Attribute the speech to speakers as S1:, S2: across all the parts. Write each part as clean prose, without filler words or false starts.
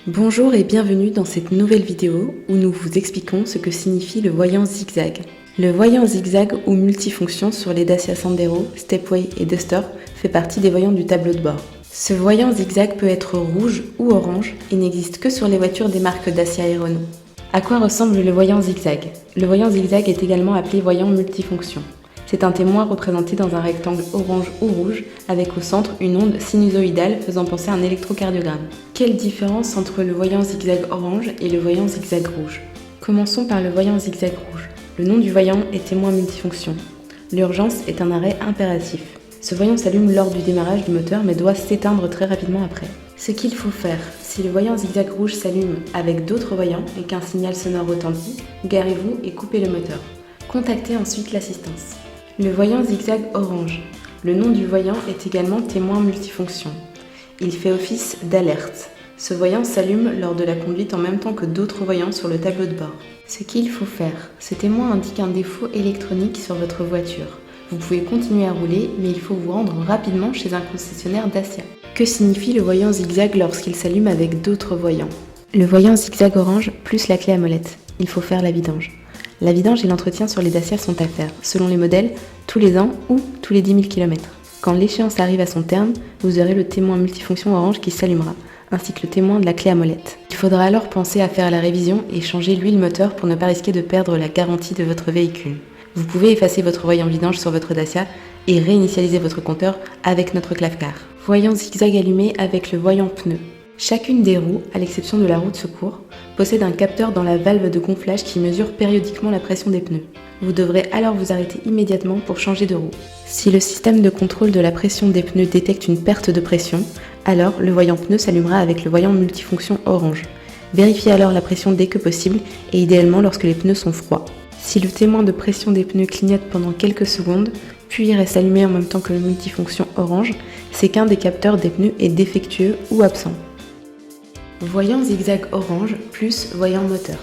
S1: Bonjour et bienvenue dans cette nouvelle vidéo où nous vous expliquons ce que signifie le voyant zigzag. Le voyant zigzag ou multifonction sur les Dacia Sandero, Stepway et Duster fait partie des voyants du tableau de bord. Ce voyant zigzag peut être rouge ou orange et n'existe que sur les voitures des marques Dacia et Renault. À quoi ressemble le voyant zigzag? Le voyant zigzag est également appelé voyant multifonction. C'est un témoin représenté dans un rectangle orange ou rouge avec au centre une onde sinusoïdale faisant penser à un électrocardiogramme. Quelle différence entre le voyant zigzag orange et le voyant zigzag rouge? Commençons par le voyant zigzag rouge. Le nom du voyant est témoin multifonction. L'urgence est un arrêt impératif. Ce voyant s'allume lors du démarrage du moteur mais doit s'éteindre très rapidement après. Ce qu'il faut faire, si le voyant zigzag rouge s'allume avec d'autres voyants et qu'un signal sonore retentit, garez-vous et coupez le moteur. Contactez ensuite l'assistance. Le voyant zigzag orange. Le nom du voyant est également témoin multifonction. Il fait office d'alerte. Ce voyant s'allume lors de la conduite en même temps que d'autres voyants sur le tableau de bord. Ce qu'il faut faire. Ce témoin indique un défaut électronique sur votre voiture. Vous pouvez continuer à rouler, mais il faut vous rendre rapidement chez un concessionnaire Dacia. Que signifie le voyant zigzag lorsqu'il s'allume avec d'autres voyants? Le voyant zigzag orange plus la clé à molette. Il faut faire la vidange. La vidange et l'entretien sur les Dacia sont à faire, selon les modèles, tous les ans ou tous les 10 000 km. Quand l'échéance arrive à son terme, vous aurez le témoin multifonction orange qui s'allumera, ainsi que le témoin de la clé à molette. Il faudra alors penser à faire la révision et changer l'huile moteur pour ne pas risquer de perdre la garantie de votre véhicule. Vous pouvez effacer votre voyant vidange sur votre Dacia et réinitialiser votre compteur avec notre clave-car. Voyant zigzag allumé avec le voyant pneu. Chacune des roues, à l'exception de la roue de secours, possède un capteur dans la valve de gonflage qui mesure périodiquement la pression des pneus. Vous devrez alors vous arrêter immédiatement pour changer de roue. Si le système de contrôle de la pression des pneus détecte une perte de pression, alors le voyant pneu s'allumera avec le voyant multifonction orange. Vérifiez alors la pression dès que possible et idéalement lorsque les pneus sont froids. Si le témoin de pression des pneus clignote pendant quelques secondes, puis reste allumé en même temps que le multifonction orange, c'est qu'un des capteurs des pneus est défectueux ou absent. Voyant zigzag orange plus voyant moteur.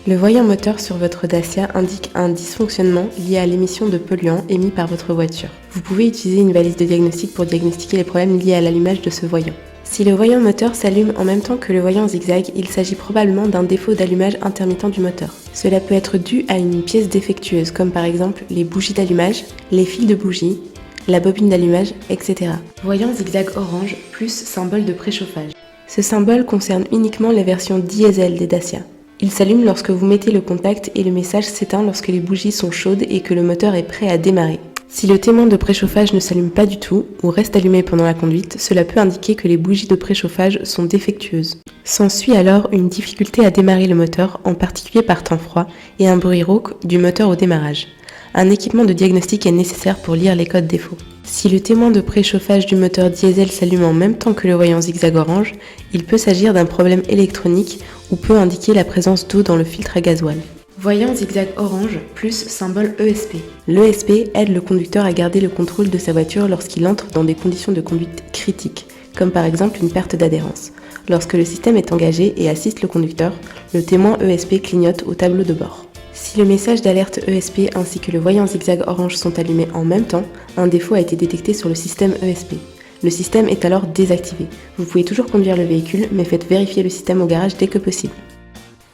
S1: Le voyant moteur sur votre Dacia indique un dysfonctionnement lié à l'émission de polluants émis par votre voiture. Vous pouvez utiliser une valise de diagnostic pour diagnostiquer les problèmes liés à l'allumage de ce voyant. Si le voyant moteur s'allume en même temps que le voyant zigzag, il s'agit probablement d'un défaut d'allumage intermittent du moteur. Cela peut être dû à une pièce défectueuse, comme par exemple les bougies d'allumage, les fils de bougie, la bobine d'allumage, etc. Voyant zigzag orange plus symbole de préchauffage. Ce symbole concerne uniquement les versions diesel des Dacia. Il s'allume lorsque vous mettez le contact et le message s'éteint lorsque les bougies sont chaudes et que le moteur est prêt à démarrer. Si le témoin de préchauffage ne s'allume pas du tout ou reste allumé pendant la conduite, cela peut indiquer que les bougies de préchauffage sont défectueuses. S'ensuit alors une difficulté à démarrer le moteur, en particulier par temps froid, et un bruit rauque du moteur au démarrage. Un équipement de diagnostic est nécessaire pour lire les codes défauts. Si le témoin de préchauffage du moteur diesel s'allume en même temps que le voyant zigzag orange, il peut s'agir d'un problème électronique ou peut indiquer la présence d'eau dans le filtre à gasoil. Voyant zigzag orange plus symbole ESP. L'ESP aide le conducteur à garder le contrôle de sa voiture lorsqu'il entre dans des conditions de conduite critiques, comme par exemple une perte d'adhérence. Lorsque le système est engagé et assiste le conducteur, le témoin ESP clignote au tableau de bord. Si le message d'alerte ESP ainsi que le voyant zigzag orange sont allumés en même temps, un défaut a été détecté sur le système ESP. Le système est alors désactivé. Vous pouvez toujours conduire le véhicule, mais faites vérifier le système au garage dès que possible.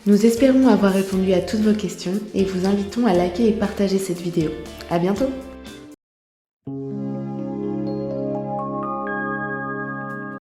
S1: Nous espérons avoir répondu à toutes vos questions et vous invitons à liker et partager cette vidéo. À bientôt!